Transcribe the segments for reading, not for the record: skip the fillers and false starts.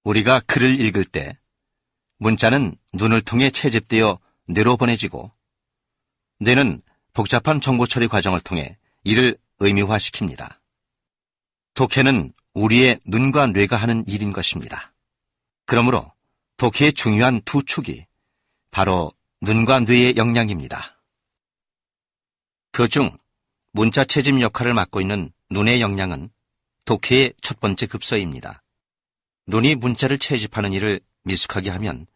우리가 글을 읽을 때 문자는 눈을 통해 채집되어 뇌로 보내지고 뇌는 복잡한 정보 처리 과정을 통해 이를 의미화시킵니다. 독해는 우리의 눈과 뇌가 하는 일인 것입니다. 그러므로 독해의 중요한 두 축이 바로 눈과 뇌의 역량입니다. 그중 문자 채집 역할을 맡고 있는 눈의 역량은 독해의 첫 번째 급서입니다. 눈이 문자를 채집하는 일을 미숙하게 하면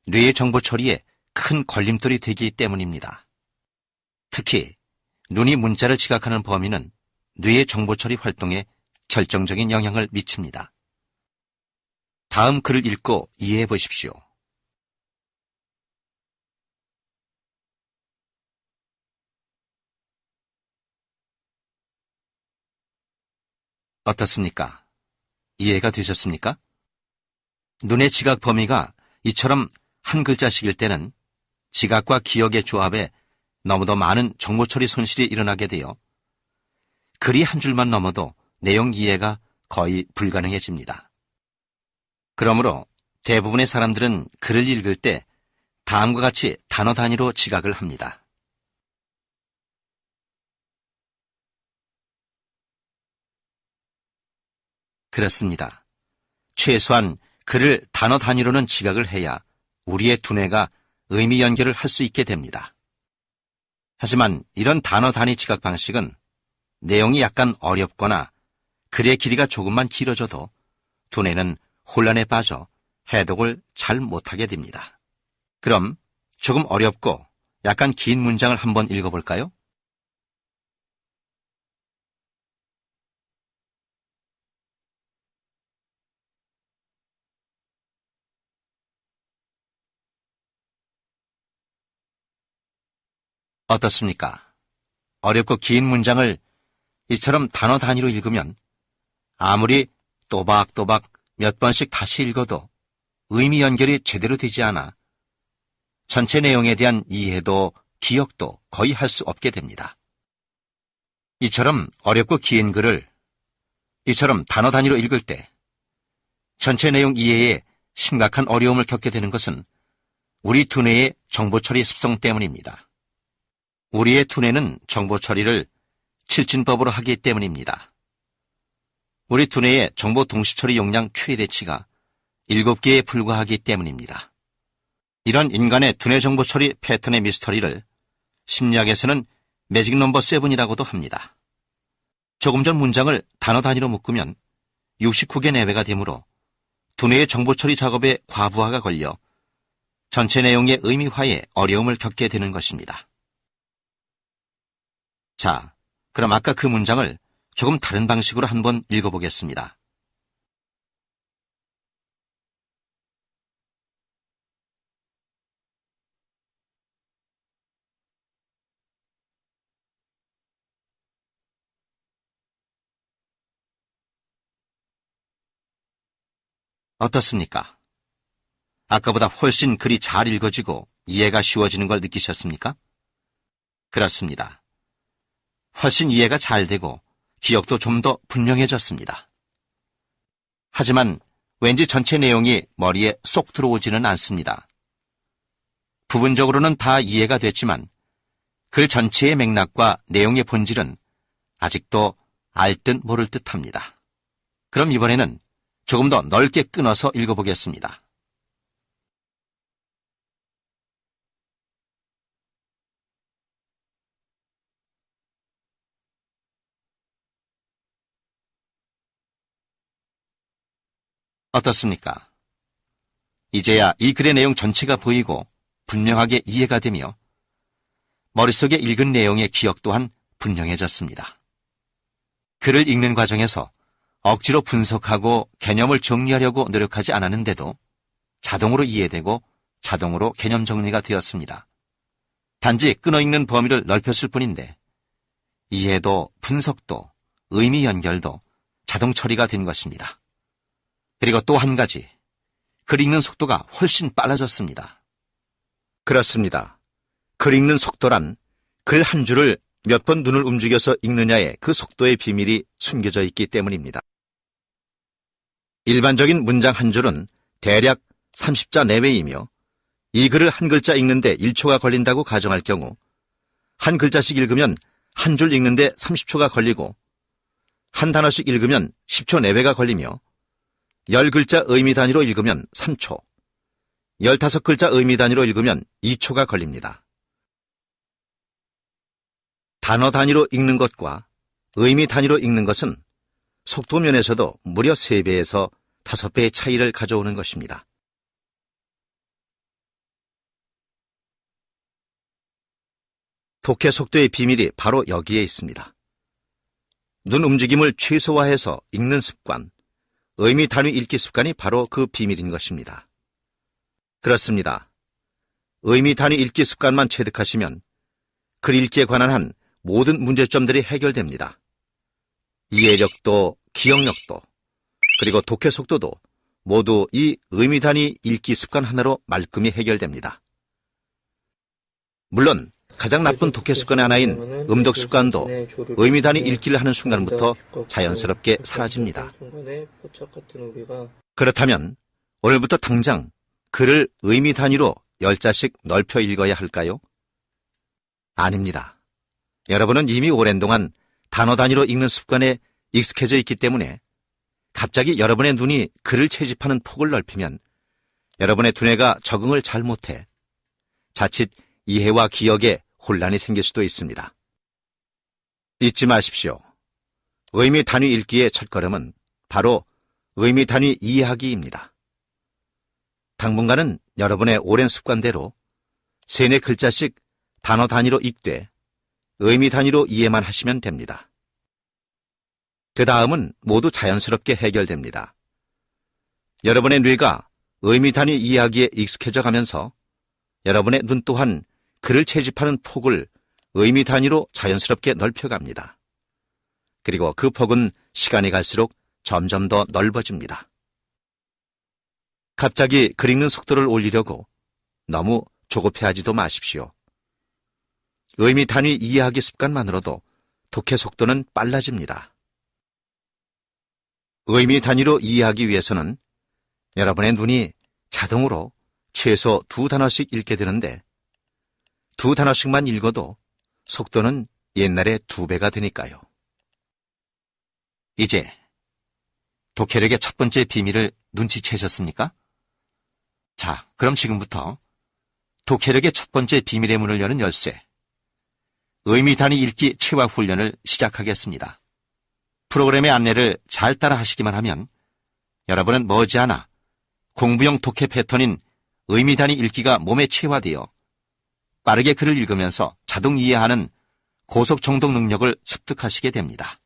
뇌의 정보 처리에 큰 걸림돌이 되기 때문입니다. 특히 눈이 문자를 지각하는 범위는 뇌의 정보 처리 활동에 결정적인 영향을 미칩니다. 다음 글을 읽고 이해해 보십시오. 어떻습니까? 이해가 되셨습니까? 눈의 지각 범위가 이처럼 한 글자씩일 때는 지각과 기억의 조합에 너무도 많은 정보 처리 손실이 일어나게 되어 글이 한 줄만 넘어도 내용 이해가 거의 불가능해집니다. 그러므로 대부분의 사람들은 글을 읽을 때 다음과 같이 단어 단위로 지각을 합니다. 그렇습니다. 최소한 글을 단어 단위로는 지각을 해야 우리의 두뇌가 의미 연결을 할 수 있게 됩니다. 하지만 이런 단어 단위 지각 방식은 내용이 약간 어렵거나 글의 길이가 조금만 길어져도 두뇌는 혼란에 빠져 해독을 잘 못하게 됩니다. 그럼 조금 어렵고 약간 긴 문장을 한번 읽어볼까요? 어떻습니까? 어렵고 긴 문장을 이처럼 단어 단위로 읽으면 아무리 또박또박 몇 번씩 다시 읽어도 의미 연결이 제대로 되지 않아 전체 내용에 대한 이해도 기억도 거의 할 수 없게 됩니다. 이처럼 어렵고 긴 글을 이처럼 단어 단위로 읽을 때 전체 내용 이해에 심각한 어려움을 겪게 되는 것은 우리 두뇌의 정보 처리 습성 때문입니다. 우리의 두뇌는 정보 처리를 칠진법으로 하기 때문입니다. 우리 두뇌의 정보 동시 처리 용량 최대치가 7개에 불과하기 때문입니다. 이런 인간의 두뇌 정보 처리 패턴의 미스터리를 심리학에서는 매직 넘버 7이라고도 합니다. 조금 전 문장을 단어 단위로 묶으면 69개 내외가 되므로 두뇌의 정보 처리 작업에 과부하가 걸려 전체 내용의 의미화에 어려움을 겪게 되는 것입니다. 자, 그럼 아까 그 문장을 조금 다른 방식으로 한번 읽어보겠습니다. 어떻습니까? 아까보다 훨씬 글이 잘 읽어지고 이해가 쉬워지는 걸 느끼셨습니까? 그렇습니다. 훨씬 이해가 잘 되고 기억도 좀 더 분명해졌습니다. 하지만 왠지 전체 내용이 머리에 쏙 들어오지는 않습니다. 부분적으로는 다 이해가 됐지만 글 전체의 맥락과 내용의 본질은 아직도 알 듯 모를 듯 합니다. 그럼 이번에는 조금 더 넓게 끊어서 읽어보겠습니다. 어떻습니까? 이제야 이 글의 내용 전체가 보이고 분명하게 이해가 되며 머릿속에 읽은 내용의 기억 또한 분명해졌습니다. 글을 읽는 과정에서 억지로 분석하고 개념을 정리하려고 노력하지 않았는데도 자동으로 이해되고 자동으로 개념 정리가 되었습니다. 단지 끊어읽는 범위를 넓혔을 뿐인데 이해도 분석도 의미 연결도 자동 처리가 된 것입니다. 그리고 또 한 가지, 글 읽는 속도가 훨씬 빨라졌습니다. 그렇습니다. 글 읽는 속도란 글 한 줄을 몇 번 눈을 움직여서 읽느냐의 그 속도의 비밀이 숨겨져 있기 때문입니다. 일반적인 문장 한 줄은 대략 30자 내외이며 이 글을 한 글자 읽는데 1초가 걸린다고 가정할 경우 한 글자씩 읽으면 한 줄 읽는데 30초가 걸리고 한 단어씩 읽으면 10초 내외가 걸리며 10글자 의미 단위로 읽으면 3초, 15글자 의미 단위로 읽으면 2초가 걸립니다. 단어 단위로 읽는 것과 의미 단위로 읽는 것은 속도 면에서도 무려 3배에서 5배의 차이를 가져오는 것입니다. 독해 속도의 비밀이 바로 여기에 있습니다. 눈 움직임을 최소화해서 읽는 습관, 의미 단위 읽기 습관이 바로 그 비밀인 것입니다. 그렇습니다. 의미 단위 읽기 습관만 체득하시면 글 읽기에 관한 한 모든 문제점들이 해결됩니다. 이해력도, 기억력도, 그리고 독해 속도도 모두 이 의미 단위 읽기 습관 하나로 말끔히 해결됩니다. 물론 가장 나쁜 독해 습관의 하나인 음독 습관도 의미 단위 읽기를 하는 순간부터 자연스럽게 사라집니다. 그렇다면 오늘부터 당장 글을 의미 단위로 10자씩 넓혀 읽어야 할까요? 아닙니다. 여러분은 이미 오랜 동안 단어 단위로 읽는 습관에 익숙해져 있기 때문에 갑자기 여러분의 눈이 글을 채집하는 폭을 넓히면 여러분의 두뇌가 적응을 잘 못해 자칫 이해와 기억에 혼란이 생길 수도 있습니다. 잊지 마십시오. 의미 단위 읽기의 첫걸음은 바로 의미 단위 이해하기입니다. 당분간은 여러분의 오랜 습관대로 3-4글자씩 단어 단위로 읽되 의미 단위로 이해만 하시면 됩니다. 그 다음은 모두 자연스럽게 해결됩니다. 여러분의 뇌가 의미 단위 이해하기에 익숙해져 가면서 여러분의 눈 또한 글을 채집하는 폭을 의미 단위로 자연스럽게 넓혀갑니다. 그리고 그 폭은 시간이 갈수록 점점 더 넓어집니다. 갑자기 글 읽는 속도를 올리려고 너무 조급해하지도 마십시오. 의미 단위 이해하기 습관만으로도 독해 속도는 빨라집니다. 의미 단위로 이해하기 위해서는 여러분의 눈이 자동으로 최소 2단어씩 읽게 되는데 2단어씩만 읽어도 속도는 옛날의 2배가 되니까요. 이제 독해력의 첫 번째 비밀을 눈치채셨습니까? 자, 그럼 지금부터 독해력의 첫 번째 비밀의 문을 여는 열쇠, 의미 단위 읽기 체화 훈련을 시작하겠습니다. 프로그램의 안내를 잘 따라 하시기만 하면 여러분은 머지않아 공부용 독해 패턴인 의미 단위 읽기가 몸에 체화되어 빠르게 글을 읽으면서 자동 이해하는 고속 정독 능력을 습득하시게 됩니다.